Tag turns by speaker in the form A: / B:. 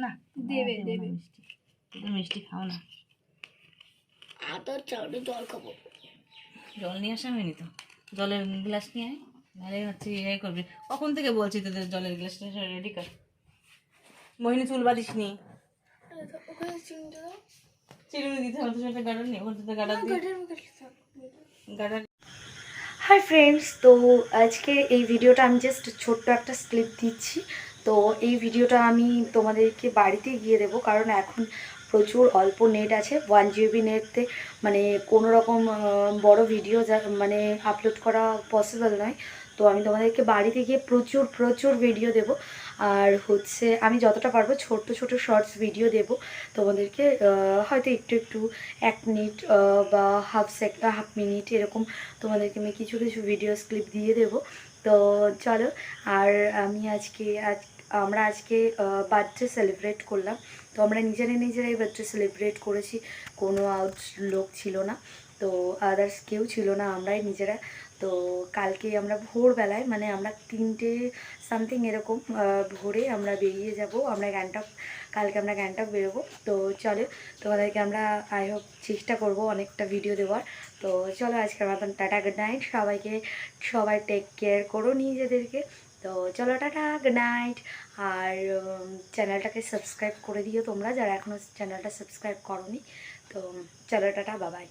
A: না
B: দেবে দেবে
A: মিষ্টি, তুমি মিষ্টি খাও না।
B: তোর চাউলে জল খাবো।
A: জল নিয়ে আসা হয়নি তো, জলের গ্লাস নিয়ে আয়, নাহলে হচ্ছে ইয়ে করবি। কখন থেকে বলছি তোদের জলের গ্লাসটা রেডি কর। মোহিনী চুল বাঁধিস নি,
B: ওখানে চিনতে দাও।
A: চিরুনি দিতে হবে, তোর একটা গার্ডার নেই, ওখান থেকে গার্ডার দিয়ে গার্ডার।
B: হাই ফ্রেন্ডস, তো আজকে এই ভিডিওটা আমি জাস্ট ছোট্ট একটা ক্লিপ দিচ্ছি। তো এই ভিডিওটা আমি তোমাদেরকে বাড়িতে গিয়ে দেবো, কারণ এখন প্রচুর অল্প নেট আছে, 1 GB নেটতে মানে কোনো রকম বড় ভিডিও মানে আপলোড করা পসিবল নয়। তো আমি তোমাদেরকে বাড়িতে গিয়ে প্রচুর প্রচুর ভিডিও দেব। আর হচ্ছে আমি যতটা পারবো ছোট ছোট শর্টস ভিডিও দেব তোমাদেরকে, হয়তো একটু একটু 1 মিনিট বা হাফ মিনিট এরকম তোমাদেরকে আমি কিছু কিছু ভিডিওস ক্লিপ দিয়ে দেবো। তো চলো, আর আমি আমরা আজকে বার্থডে সেলিব্রেট করলাম। তো আমরা নিজেরাই বার্থডে সেলিব্রেট করেছি, কোনো আউট লোক ছিল না, তো আদার্স কেউ ছিল না, আমরাই নিজেরা। তো কালকে আমরা ভোরবেলায় মানে আমরা 3টে সামথিং এরকম ভোরে আমরা বেরিয়ে যাব, কালকে আমরা গ্যাংটক বেরোবো। তো চলো, তোমাদেরকে আমরা আই হোপ চেষ্টা করব অনেকটা ভিডিও দেওয়ার। তো চলো, আজকের মতন টাটা, গুড নাইট সবাইকে। সবাই টেক কেয়ার করো নিজেদেরকে। তো চলো, টাটা, গুড নাইট। আর চ্যানেলটাকে সাবস্ক্রাইব করে দিও তোমরা, যারা এখনও চ্যানেলটা সাবস্ক্রাইব করোনি। তো চলো, টাটা, বাবাই।